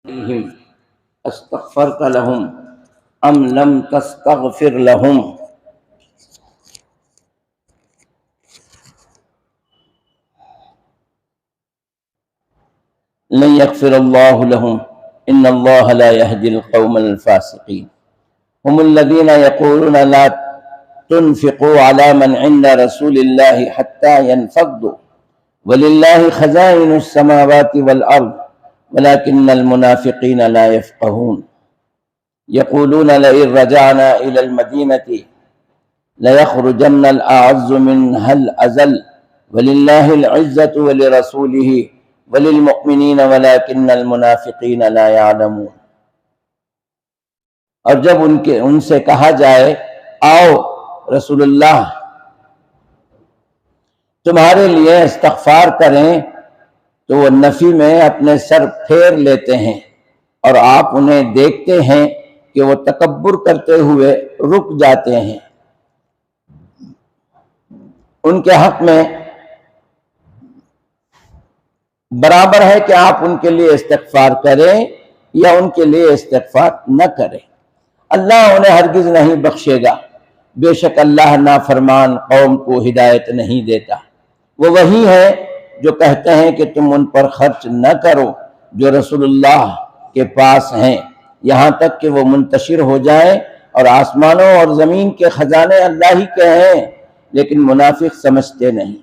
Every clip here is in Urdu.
عليهم استغفرت لهم أم لم تستغفر لهم لن يغفر الله لهم إن الله لا يهدي القوم الفاسقين هم الذين يقولون لا تنفقوا على من عند رسول الله حتى ينفضوا ولله خزائن السماوات والأرض ولكن المنافقين لا يفقهون يقولون لئن رجعنا إلى المدينة ليخرجن الأعز منها الأذل ولله العزة ولرسوله وللمؤمنین ولكن المنافقین لا يعلمون۔ اور جب ان سے کہا جائے آؤ رسول اللہ تمہارے لیے استغفار کریں تو وہ نفی میں اپنے سر پھیر لیتے ہیں اور آپ انہیں دیکھتے ہیں کہ وہ تکبر کرتے ہوئے رک جاتے ہیں۔ ان کے حق میں برابر ہے کہ آپ ان کے لیے استغفار کریں یا ان کے لیے استغفار نہ کریں، اللہ انہیں ہرگز نہیں بخشے گا، بے شک اللہ نافرمان قوم کو ہدایت نہیں دیتا۔ وہ وہی ہے جو کہتے ہیں کہ تم ان پر خرچ نہ کرو جو رسول اللہ کے پاس ہیں یہاں تک کہ وہ منتشر ہو جائیں، اور آسمانوں اور زمین کے خزانے اللہ ہی کے ہیں، لیکن منافق سمجھتے نہیں۔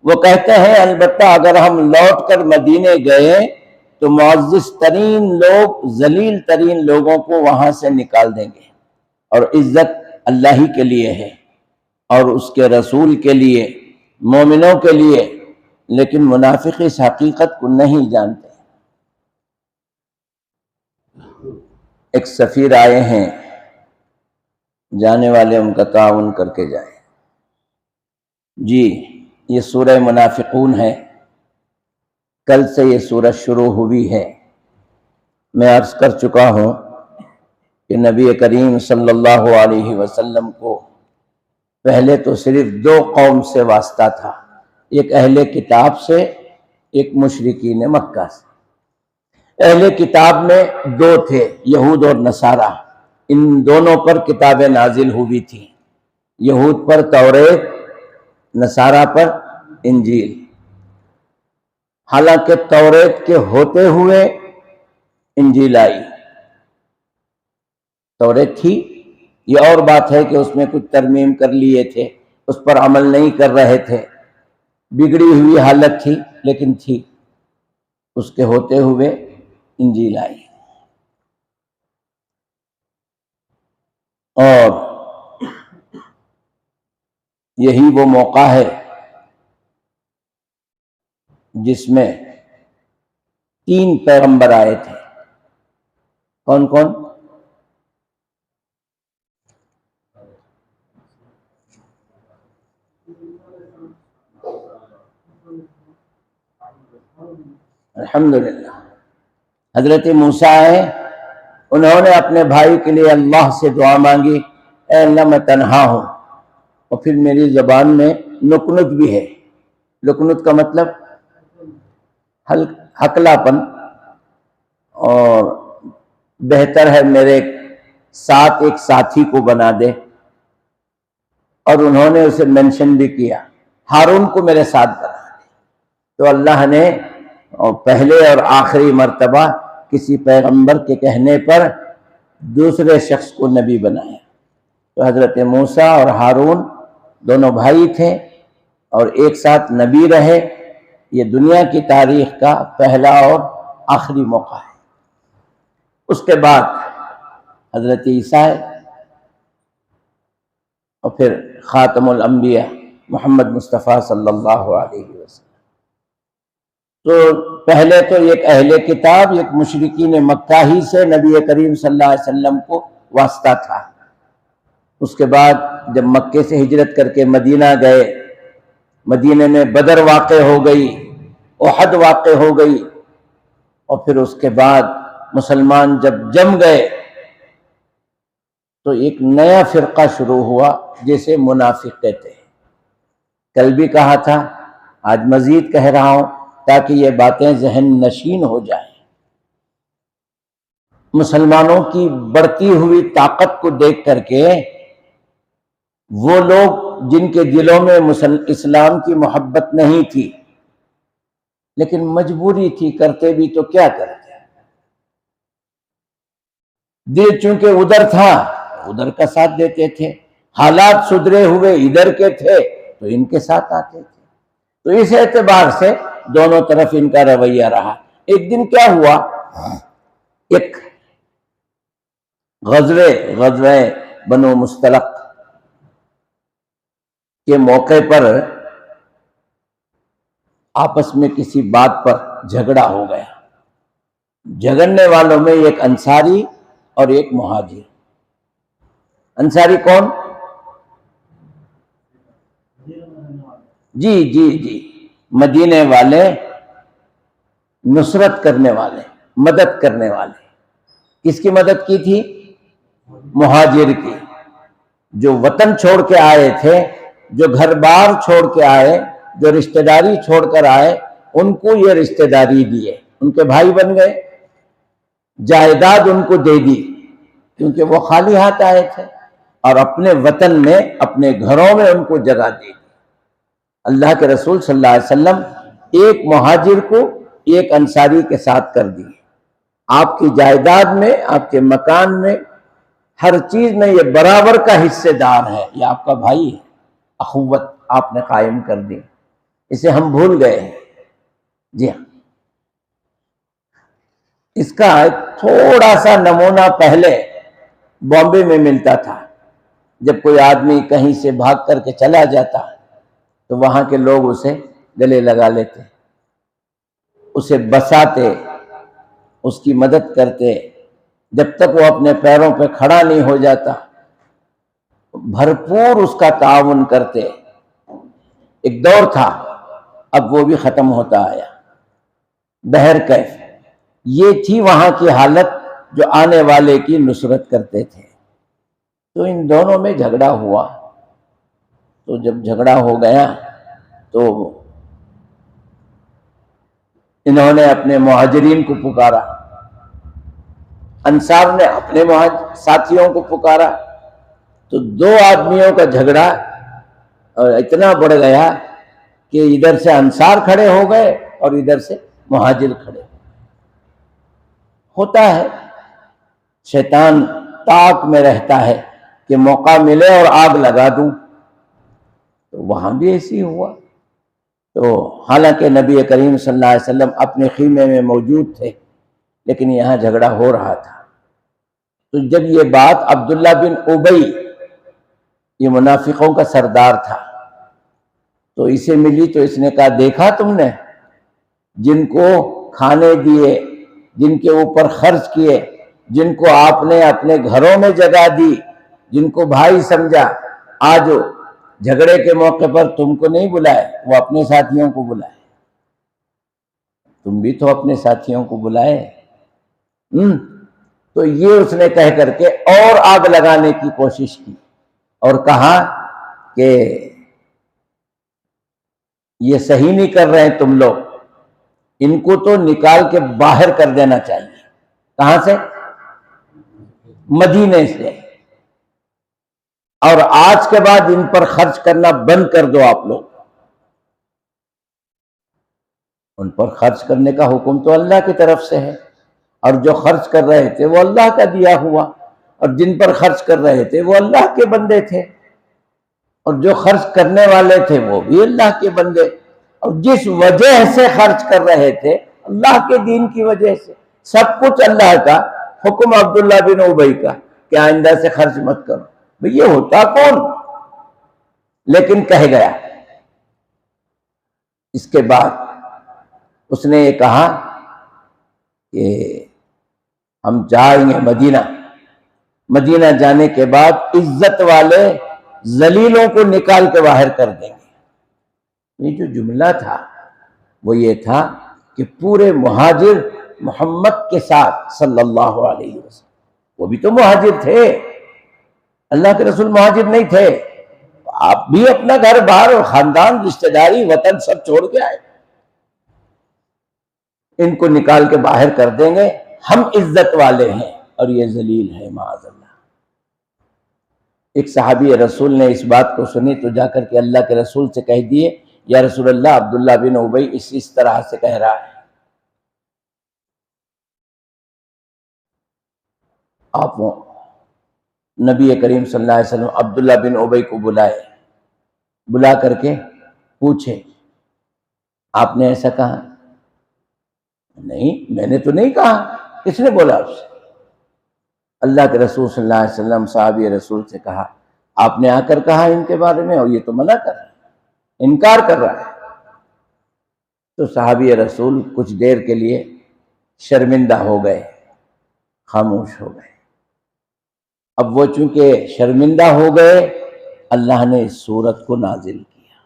وہ کہتے ہیں البتہ اگر ہم لوٹ کر مدینے گئے تو معزز ترین لوگ ذلیل ترین لوگوں کو وہاں سے نکال دیں گے، اور عزت اللہ ہی کے لیے ہے اور اس کے رسول کے لیے، مومنوں کے لیے، لیکن منافق اس حقیقت کو نہیں جانتے۔ ایک سفیر آئے ہیں، جانے والے ان کا تعاون کر کے جائیں۔ جی یہ سورہ منافقون ہے، کل سے یہ سورہ شروع ہوئی ہے۔ میں عرض کر چکا ہوں کہ نبی کریم صلی اللہ علیہ وسلم کو پہلے تو صرف دو قوم سے واسطہ تھا، ایک اہل کتاب سے، ایک مشرکین مکہ سے۔ اہل کتاب میں دو تھے، یہود اور نصارہ، ان دونوں پر کتابیں نازل ہوئی تھیں، یہود پر توریت، نصارہ پر انجیل۔ حالانکہ توریت کے ہوتے ہوئے انجیل آئی۔ توریت تھی، یہ اور بات ہے کہ اس میں کچھ ترمیم کر لیے تھے، اس پر عمل نہیں کر رہے تھے، بگڑی ہوئی حالت تھی لیکن تھی۔ اس کے ہوتے ہوئے انجیل آئی، اور یہی وہ موقع ہے جس میں 3 پیغمبر آئے تھے۔ کون کون؟ الحمدللہ حضرت موسیٰ آئے، انہوں نے اپنے بھائی کے لیے اللہ سے دعا مانگی، اے اللہ میں تنہا ہوں، اور پھر میری زبان میں نکنت بھی ہے۔ نکنت کا مطلب ہکلا پن، اور بہتر ہے میرے ساتھ ایک ساتھی کو بنا دے، اور انہوں نے اسے منشن بھی کیا، ہارون کو میرے ساتھ بنا دے۔ تو اللہ نے پہلے اور آخری مرتبہ کسی پیغمبر کے کہنے پر دوسرے شخص کو نبی بنایا۔ تو حضرت موسیٰ اور ہارون دونوں بھائی تھے اور ایک ساتھ نبی رہے۔ یہ دنیا کی تاریخ کا پہلا اور آخری موقع ہے۔ اس کے بعد حضرت عیسیٰ اور پھر خاتم الانبیاء محمد مصطفیٰ صلی اللہ علیہ وسلم۔ تو پہلے تو ایک اہل کتاب، ایک مشرکین مکہ ہی سے نبی کریم صلی اللہ علیہ وسلم کو واسطہ تھا۔ اس کے بعد جب مکے سے ہجرت کر کے مدینہ گئے، مدینہ میں بدر واقع ہو گئی، احد واقع ہو گئی، اور پھر اس کے بعد مسلمان جب جم گئے تو ایک نیا فرقہ شروع ہوا جسے منافق کہتے ہیں۔ کل بھی کہا تھا، آج مزید کہہ رہا ہوں تاکہ یہ باتیں ذہن نشین ہو جائیں۔ مسلمانوں کی بڑھتی ہوئی طاقت کو دیکھ کر کے وہ لوگ جن کے دلوں میں اسلام کی محبت نہیں تھی لیکن مجبوری تھی، کرتے بھی تو کیا کرتے، دل چونکہ ادھر تھا ادھر کا ساتھ دیتے تھے، حالات سدھرے ہوئے ادھر کے تھے تو ان کے ساتھ آتے تھے۔ تو اس اعتبار سے دونوں طرف ان کا رویہ رہا۔ ایک دن کیا ہوا، ایک غزوہ بنو مستلق کے موقع پر آپس میں کسی بات پر جھگڑا ہو گیا۔ جھگڑنے والوں میں ایک انصاری اور ایک مہاجر۔ انصاری کون؟ جی مدینے والے، نصرت کرنے والے، مدد کرنے والے۔ کس کی مدد کی تھی؟ مہاجر کی، جو وطن چھوڑ کے آئے تھے، جو گھر بار چھوڑ کے آئے، جو رشتہ داری چھوڑ کر آئے، ان کو یہ رشتہ داری دیے، ان کے بھائی بن گئے، جائیداد ان کو دے دی، کیونکہ وہ خالی ہاتھ آئے تھے، اور اپنے وطن میں، اپنے گھروں میں ان کو جگہ دی۔ اللہ کے رسول صلی اللہ علیہ وسلم ایک مہاجر کو ایک انصاری کے ساتھ کر دی۔ آپ کی جائیداد میں، آپ کے مکان میں، ہر چیز میں یہ برابر کا حصے دار ہے، یہ آپ کا بھائی ہے۔ اخوت آپ نے قائم کر دی، اسے ہم بھول گئے ہیں۔ جی ہاں، اس کا تھوڑا سا نمونہ پہلے بامبے میں ملتا تھا۔ جب کوئی آدمی کہیں سے بھاگ کر کے چلا جاتا تو وہاں کے لوگ اسے گلے لگا لیتے، اسے بساتے، اس کی مدد کرتے، جب تک وہ اپنے پیروں پہ کھڑا نہیں ہو جاتا بھرپور اس کا تعاون کرتے۔ ایک دور تھا، اب وہ بھی ختم ہوتا آیا۔ بہرکیف یہ تھی وہاں کی حالت، جو آنے والے کی نصرت کرتے تھے۔ تو ان دونوں میں جھگڑا ہوا، تو جب جھگڑا ہو گیا تو انہوں نے اپنے مہاجرین کو پکارا، انصار نے اپنے ساتھیوں کو پکارا، تو دو آدمیوں کا جھگڑا اتنا بڑھ گیا کہ ادھر سے انصار کھڑے ہو گئے اور ادھر سے مہاجر کھڑے ہوتا ہے۔ شیطان طاق میں رہتا ہے کہ موقع ملے اور آگ لگا دوں، تو وہاں بھی ایسی ہوا۔ تو حالانکہ نبی کریم صلی اللہ علیہ وسلم اپنے خیمے میں موجود تھے، لیکن یہاں جھگڑا ہو رہا تھا۔ تو جب یہ بات عبداللہ بن ابی، یہ منافقوں کا سردار تھا، تو اسے ملی تو اس نے کہا، دیکھا تم نے، جن کو کھانے دیے، جن کے اوپر خرچ کیے، جن کو آپ نے اپنے گھروں میں جگہ دی، جن کو بھائی سمجھا، آج جھگڑے کے موقع پر تم کو نہیں بلائے، وہ اپنے ساتھیوں کو بلائے۔ تم بھی تو اپنے ساتھیوں کو بلائے۔ تو یہ اس نے کہہ کر کے اور آگ لگانے کی کوشش کی، اور کہا کہ یہ صحیح نہیں کر رہے ہیں تم لوگ، ان کو تو نکال کے باہر کر دینا چاہیے۔ کہاں سے؟ مدینے سے۔ اور آج کے بعد ان پر خرچ کرنا بند کر دو آپ لوگ۔ ان پر خرچ کرنے کا حکم تو اللہ کی طرف سے ہے، اور جو خرچ کر رہے تھے وہ اللہ کا دیا ہوا، اور جن پر خرچ کر رہے تھے وہ اللہ کے بندے تھے، اور جو خرچ کرنے والے تھے وہ بھی اللہ کے بندے، اور جس وجہ سے خرچ کر رہے تھے اللہ کے دین کی وجہ سے، سب کچھ اللہ کا حکم عبداللہ بن ابی کا کہ آئندہ سے خرچ مت کرو۔ بھئی یہ ہوتا کون؟ لیکن کہہ گیا۔ اس کے بعد اس نے یہ کہا کہ ہم جائیں گے مدینہ، مدینہ جانے کے بعد عزت والے ذلیلوں کو نکال کے باہر کر دیں گے۔ یہ جو جملہ تھا وہ یہ تھا کہ پورے مہاجر محمد کے ساتھ صلی اللہ علیہ وسلم، وہ بھی تو مہاجر تھے، اللہ کے رسول مہاجر نہیں تھے، آپ بھی اپنا گھر بار اور خاندان، رشتہ داری، وطن سب چھوڑ کے آئے، ان کو نکال کے باہر کر دیں گے، ہم عزت والے ہیں، اور یہ ذلیل ہے معاذ اللہ۔ ایک صحابی رسول نے اس بات کو سنی تو جا کر کے اللہ کے رسول سے کہہ دیے، یا رسول اللہ، عبداللہ بن ابی اس طرح سے کہہ رہا ہے۔ آپ نبی کریم صلی اللہ علیہ وسلم عبداللہ بن ابی کو بلائے، بلا کر کے پوچھے، آپ نے ایسا کہا؟ نہیں، میں نے تو نہیں کہا۔ کس نے بولا آپ سے؟ اللہ کے رسول صلی اللہ علیہ وسلم صحابی رسول سے کہا، آپ نے آ کر کہا ان کے بارے میں، اور یہ تو منع کر رہا ہے، انکار کر رہا ہے۔ تو صحابی رسول کچھ دیر کے لیے شرمندہ ہو گئے، خاموش ہو گئے۔ اب وہ چونکہ شرمندہ ہو گئے، اللہ نے اس سورت کو نازل کیا۔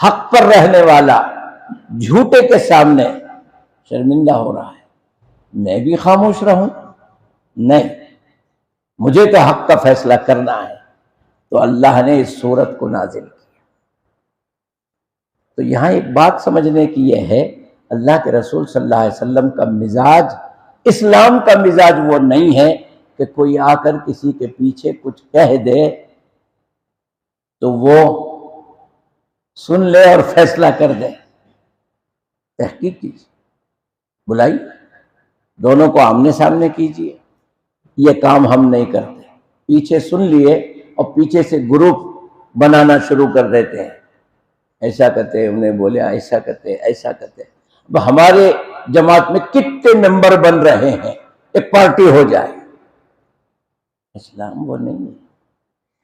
حق پر رہنے والا جھوٹے کے سامنے شرمندہ ہو رہا ہے، میں بھی خاموش رہوں؟ نہیں، مجھے تو حق کا فیصلہ کرنا ہے۔ تو اللہ نے اس سورت کو نازل کیا۔ تو یہاں ایک بات سمجھنے کی یہ ہے، اللہ کے رسول صلی اللہ علیہ وسلم کا مزاج، اسلام کا مزاج وہ نہیں ہے کہ کوئی آ کر کسی کے پیچھے کچھ کہہ دے تو وہ سن لے اور فیصلہ کر دے۔ تحقیق کیجیے، بلائی، دونوں کو آمنے سامنے کیجیے۔ یہ کام ہم نہیں کرتے، پیچھے سن لیے اور پیچھے سے گروپ بنانا شروع کر دیتے ہیں، ایسا کرتے ہیں، انہیں بولے ایسا کرتے ہیں، ایسا کرتے ہیں۔ اب ہمارے جماعت میں کتنے ممبر بن رہے ہیں، ایک پارٹی ہو جائے۔ اسلام وہ نہیں ہے۔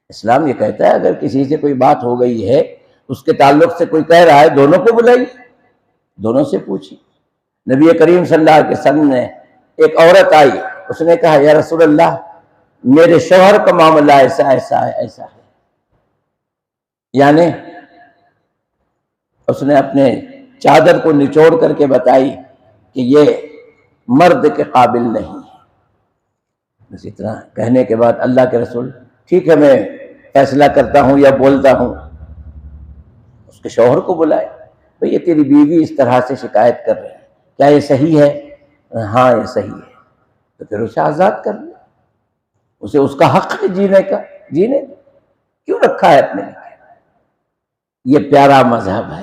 اسلام یہ کہتا ہے اگر کسی سے کوئی بات ہو گئی ہے، اس کے تعلق سے کوئی کہہ رہا ہے، دونوں کو بلائیے، دونوں سے پوچھیے۔ نبی کریم صلی اللہ علیہ وسلم کے سامنے ایک عورت آئی، اس نے کہا، یا رسول اللہ، میرے شوہر کا معاملہ ایسا ایسا ہے، ایسا ہے۔ یعنی اس نے اپنے چادر کو نچوڑ کر کے بتائی کہ یہ مرد کے قابل نہیں ہے۔ بس اتنا کہنے کے بعد اللہ کے رسول، ٹھیک ہے میں فیصلہ کرتا ہوں یا بولتا ہوں۔ اس کے شوہر کو بلائے، بھئی یہ تیری بیوی اس طرح سے شکایت کر رہے ہیں، کیا یہ صحیح ہے؟ ہاں یہ صحیح ہے۔ تو پھر اسے آزاد کر لیں، اسے اس کا حق ہے جینے کا، جینے دیں، کیوں رکھا ہے اپنے لیے؟ یہ پیارا مذہب ہے۔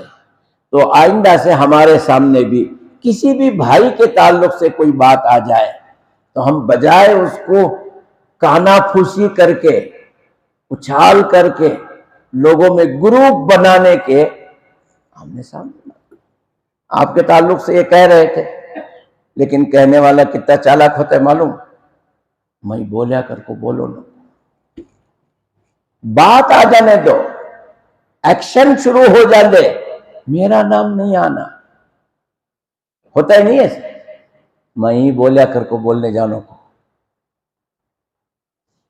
تو آئندہ سے ہمارے سامنے بھی کسی بھی بھائی کے تعلق سے کوئی بات آ جائے تو ہم بجائے اس کو کانا پھوسی کر کے، اچھال کر کے، لوگوں میں گروپ بنانے کے، آمنے سامنے آپ کے تعلق سے یہ کہہ رہے تھے، لیکن کہنے والا کتنا چالاک ہوتا ہے معلوم؟ میں بولیا کر کو بولو نا، بات آ جانے دو، ایکشن شروع ہو جاندے، میرا نام نہیں آنا۔ ہوتا ہی نہیں ایسے، میں ہی بولیا کر کو بولنے جانو کو۔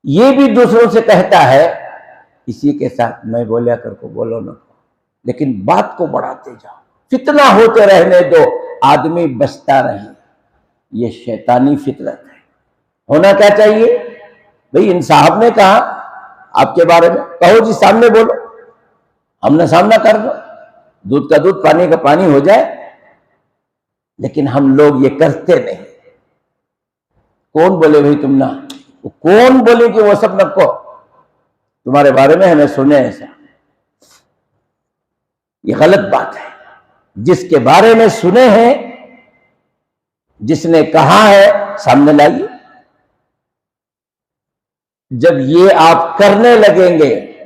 یہ بھی دوسروں سے کہتا ہے اسی کے ساتھ، میں بولیا کر کو بولو نا، لیکن بات کو بڑھاتے جاؤ، فتنہ ہوتے رہنے دو، آدمی بچتا رہے۔ یہ شیطانی فطرت ہے۔ ہونا کیا چاہیے؟ بھئی ان صاحب نے کہا آپ کے بارے میں، کہو جی، سامنے بولو، ہم نے سامنا کر دو، دودھ کا دودھ پانی کا پانی ہو جائے۔ لیکن ہم لوگ یہ کرتے نہیں۔ کون بولے بھئی تم نہ، کون بولے کہ وہ سب نہ کو تمہارے بارے میں ہمیں سنے ایسا؟ یہ غلط بات ہے۔ جس کے بارے میں سنے ہیں، جس نے کہا ہے، سامنے لائیے۔ جب یہ آپ کرنے لگیں گے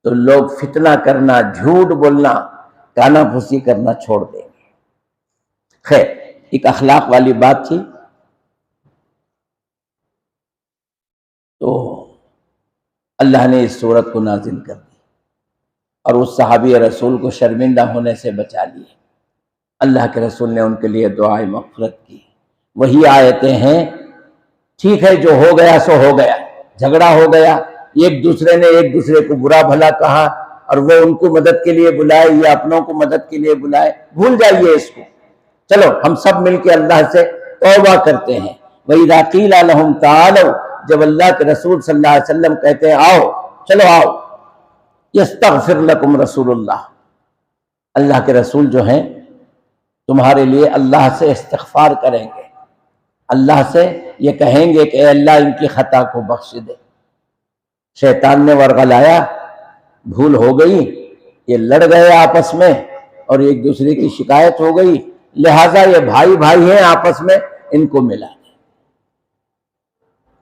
تو لوگ فتنہ کرنا، جھوٹ بولنا، کانا پھوسی کرنا چھوڑ دیں گے۔ خیر، ایک اخلاق والی بات تھی۔ تو اللہ نے اس سورت کو نازل کر دی اور اس صحابی رسول کو شرمندہ ہونے سے بچا لیے۔ اللہ کے رسول نے ان کے لیے دعائے مغفرت کی۔ وہی آیتیں ہیں، ٹھیک ہے جو ہو گیا سو ہو گیا، جھگڑا ہو گیا، ایک دوسرے نے ایک دوسرے کو برا بھلا کہا اور وہ ان کو مدد کے لیے بلائے یا اپنوں کو مدد کے لیے بلائے، بھول جائیے اس کو۔ چلو ہم سب مل کے اللہ سے توبہ کرتے ہیں۔ وَإِذَا قِيلَ لَهُمْ تَعَالَوْا، جب اللہ کے رسول صلی اللہ علیہ وسلم کہتے ہیں آؤ، چلو آؤ، يَسْتَغْفِرْ لَكُمْ رسول اللہ، اللہ کے رسول جو ہیں تمہارے لیے اللہ سے استغفار کریں گے۔ اللہ سے یہ کہیں گے کہ اے اللہ ان کی خطا کو بخش دے، شیطان نے ورغلایا، بھول ہو گئی، یہ لڑ گئے آپس میں اور ایک دوسرے کی شکایت ہو گئی، لہٰذا یہ بھائی بھائی ہیں آپس میں، ان کو ملا دے۔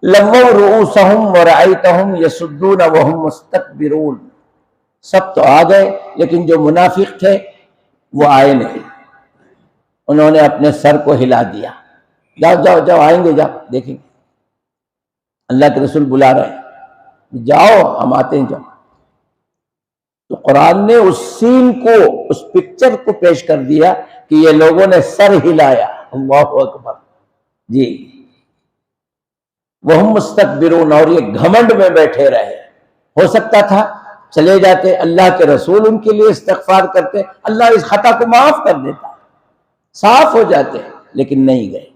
لووا رؤوسہم ورأیتہم یصدون وہم مستکبرون، سب تو آ گئے لیکن جو منافق تھے وہ آئے نہیں، انہوں نے اپنے سر کو ہلا دیا، جاؤ جاؤ جاؤ، آئیں گے، جاؤ دیکھیں گے، اللہ کے رسول بلا رہے ہیں، جاؤ ہم آتے ہیں، جاؤ۔ تو قرآن نے اس سین کو، اس پکچر کو پیش کر دیا کہ یہ لوگوں نے سر ہلایا، اللہ اکبر جی، وہ مستکبرون، اور یہ گھمنڈ میں بیٹھے رہے۔ ہو سکتا تھا چلے جاتے، اللہ کے رسول ان کے لیے استغفار کرتے، اللہ اس خطا کو معاف کر دیتا، صاف ہو جاتے، لیکن نہیں گئے۔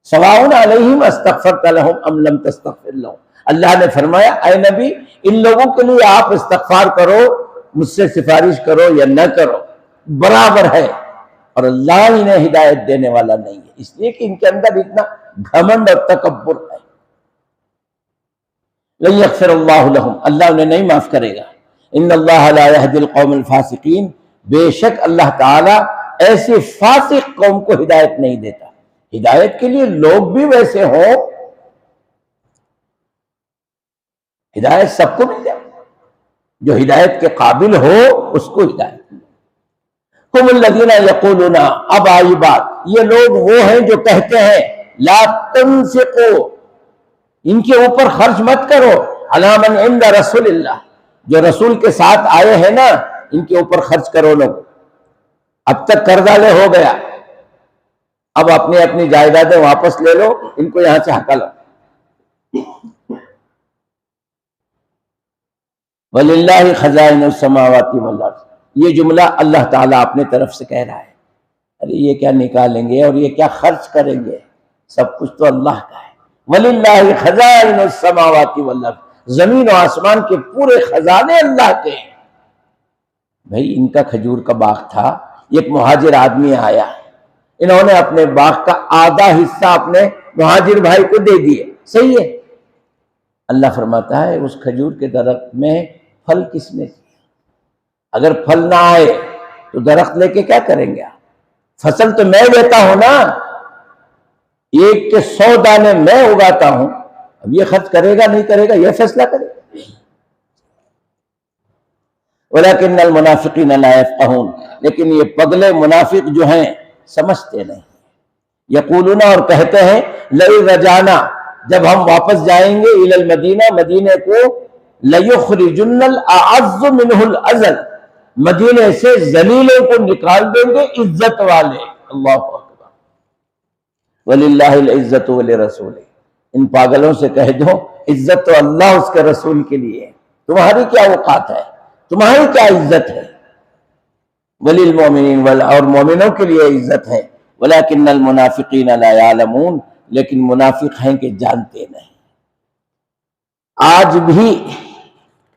سواء علیہم استغفرت لہم ام لم تستغفر لہم، اللہ نے فرمایا اے نبی ان لوگوں کے لیے آپ استغفار کرو، مجھ سے سفارش کرو یا نہ کرو، برابر ہے، اور اللہ انہیں ہدایت دینے والا نہیں ہے، اس لیے کہ ان کے اندر اتنا گھمنڈ اور تکبر ہے۔ لن یغفر اللہ لہم، اللہ انہیں نہیں معاف کرے گا۔ ان اللہ لا یہدی القوم الفاسقین، بے شک اللہ تعالی ایسی فاسق قوم کو ہدایت نہیں دیتا۔ ہدایت کے لیے لوگ بھی ویسے ہوں، ہدایت سب کو مل جائے، جو ہدایت کے قابل ہو اس کو ہدایت ملے۔ ہم الذین یقولون، اب آئی بات، یہ لوگ وہ ہیں جو کہتے ہیں لا تنفقوا، ان کے اوپر خرچ مت کرو، علی من عند رسول اللہ، جو رسول کے ساتھ آئے ہیں نا ان کے اوپر خرچ کرو لوگ، اب تک قرضہ لے ہو گیا، اب اپنی اپنی جائیدادیں واپس لے لو، ان کو یہاں سے ہٹا لو۔ وَلِلَّهِ خَزَائِنُ السَّمَاوَاتِ وَالْأَرْضِ، یہ جملہ اللہ تعالیٰ اپنے طرف سے کہہ رہا ہے، ارے یہ کیا نکالیں گے اور یہ کیا خرچ کریں گے، سب کچھ تو اللہ کا ہے۔ وَلِلَّهِ خَزَائِنُ السَّمَاوَاتِ وَالْأَرْضِ، زمین و آسمان کے پورے خزانے اللہ کے ہیں۔ بھائی ان کا کھجور کا باغ تھا، ایک مہاجر آدمی آیا، انہوں نے اپنے باغ کا آدھا حصہ اپنے مہاجر بھائی کو دے دیے، صحیح ہے؟ اللہ فرماتا ہے اس کھجور کے درخت میں پھل کس نے دیا؟ اگر پھل نہ آئے تو درخت لے کے کیا کریں گے آپ؟ فصل تو میں دیتا ہوں نا، ایک کے 100 دانے میں اگاتا ہوں، اب یہ خرچ کرے گا نہیں کرے گا یہ فیصلہ کرے گا۔ وَلَكِنَّ الْمُنَافِقِينَ لَا يَفْقَهُونَ، لیکن یہ پگلے منافق جو ہیں سمجھتے نہیں، یقولون، اور کہتے ہیں لَئِن رَجَعْنَا، جب ہم واپس جائیں گے اِلَى الْمَدِینَہ، مدینے کو، لَيُخْرِجُنَّ الْأَعَزُّ مِنْهُ الْأَذَلَّ، مدینے سے ذلیلوں کو نکال دیں گے عزت والے، اللہ اکبر۔ وَلِلَّهِ الْعِزَّةُ وَلِرَسُولِهِ، ان پاگلوں سے کہہ دو عزت تو اللہ اس کے رسول کے لیے ہے، تمہاری کیا اوقات ہے، تمہاری کیا عزت ہے۔ وَلِلْمُؤْمِنِينَ، اور مومنوں کے لیے عزت ہے۔ وَلَكِنَّ الْمُنَافِقِينَ لَا يَعْلَمُونَ، لیکن منافق ہیں کہ جانتے نہیں۔ آج بھی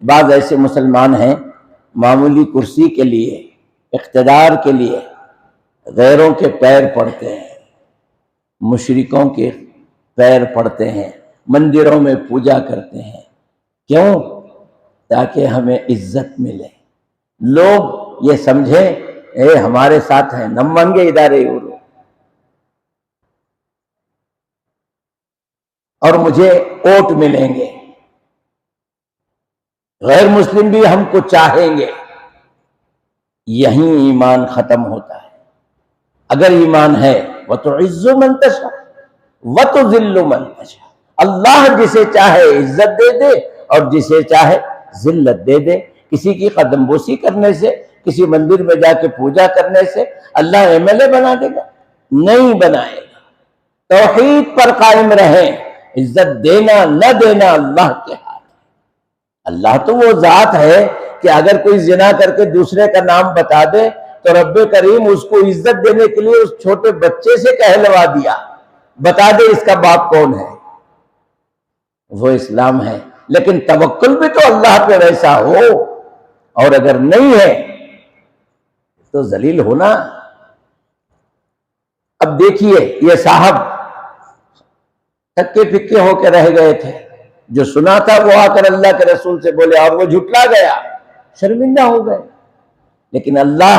بعض ایسے مسلمان ہیں معمولی کرسی کے لیے، اقتدار کے لیے غیروں کے پیر پڑتے ہیں، مشرکوں کے پیر پڑتے ہیں، مندروں میں پوجا کرتے ہیں، کیوں؟ تاکہ ہمیں عزت ملے، لوگ یہ سمجھیں اے ہمارے ساتھ ہیں، نمانگے ادارے ہو اور مجھے ووٹ ملیں گے، غیر مسلم بھی ہم کو چاہیں گے، یہیں ایمان ختم ہوتا ہے۔ اگر ایمان ہے وَتُعِزُّ مَن تَشَاءُ وَتُذِلُّ مَن تَشَاءُ، اللہ جسے چاہے عزت دے دے اور جسے چاہے ذلت دے دے، کسی کی قدم بوسی کرنے سے، کسی مندر میں جا کے پوجا کرنے سے اللہ ایم ایل اے بنا دے گا؟ نہیں بنائے گا۔ توحید پر قائم رہیں، عزت دینا نہ دینا اللہ کے ہاتھ ہے۔ اللہ تو وہ ذات ہے کہ اگر کوئی زنا کر کے دوسرے کا نام بتا دے تو رب کریم اس کو عزت دینے کے لیے اس چھوٹے بچے سے کہلوا دیا، بتا دے اس کا باپ کون ہے، وہ اسلام ہے۔ لیکن توکل بھی تو اللہ پہ ویسا ہو، اور اگر نہیں ہے تو ذلیل ہونا۔ اب دیکھیے یہ صاحب تھکے پھکے ہو کے رہ گئے تھے، جو سنا تھا وہ آ کر اللہ کے رسول سے بولے اور وہ جھٹلا گیا، شرمندہ ہو گئے۔ لیکن اللہ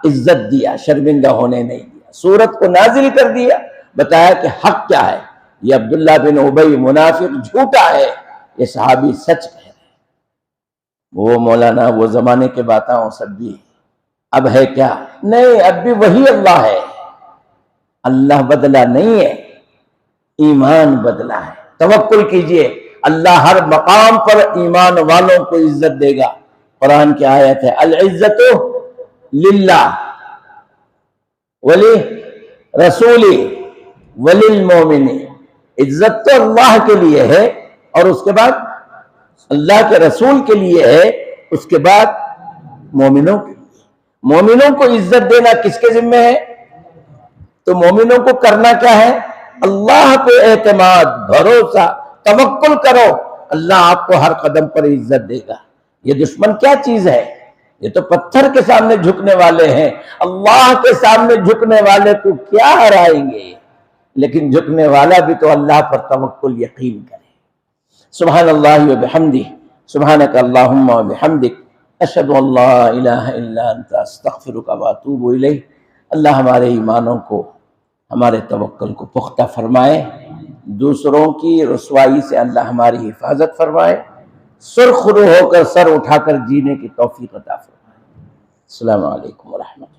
عزت دیا، شرمندہ ہونے نہیں دیا، سورت کو نازل کر دیا، بتایا کہ حق کیا ہے، یہ عبداللہ بن ابی منافق جھوٹا ہے، یہ صحابی سچ کہہ رہے ہیں۔ وہ مولانا وہ زمانے کے باتاں سب بھی اب ہے کیا؟ نہیں، اب بھی وہی اللہ ہے، اللہ بدلا نہیں ہے، ایمان بدلا ہے۔ توکل کیجئے، اللہ ہر مقام پر ایمان والوں کو عزت دے گا۔ قرآن کی آیت ہے العزت للہ ولی رسولی وللمومنین، عزت تو اللہ کے لیے ہے اور اس کے بعد اللہ کے رسول کے لیے ہے، اس کے بعد مومنوں کے لیے۔ مومنوں کو عزت دینا کس کے ذمہ ہے؟ تو مومنوں کو کرنا کیا ہے؟ اللہ پہ اعتماد، بھروسہ، توکل کرو، اللہ آپ کو ہر قدم پر عزت دے گا۔ یہ دشمن کیا چیز ہے؟ یہ تو پتھر کے سامنے جھکنے والے ہیں، اللہ کے سامنے جھکنے والے کو کیا ہرائیں گے؟ لیکن جھکنے والا بھی تو اللہ پر توکل یقین کرے۔ سبحان اللہ وبحمدہ، سبحانک اللہم وبحمدک، اشہد ان لا الہ الا انت، استغفرک واتوب الیک۔ اللہ ہمارے ایمانوں کو، ہمارے توکل کو پختہ فرمائے، دوسروں کی رسوائی سے اللہ ہماری حفاظت فرمائے، سرخرو ہو کر سر اٹھا کر جینے کی توفیق عطا فرمائے۔ السلام علیکم ورحمۃ اللہ۔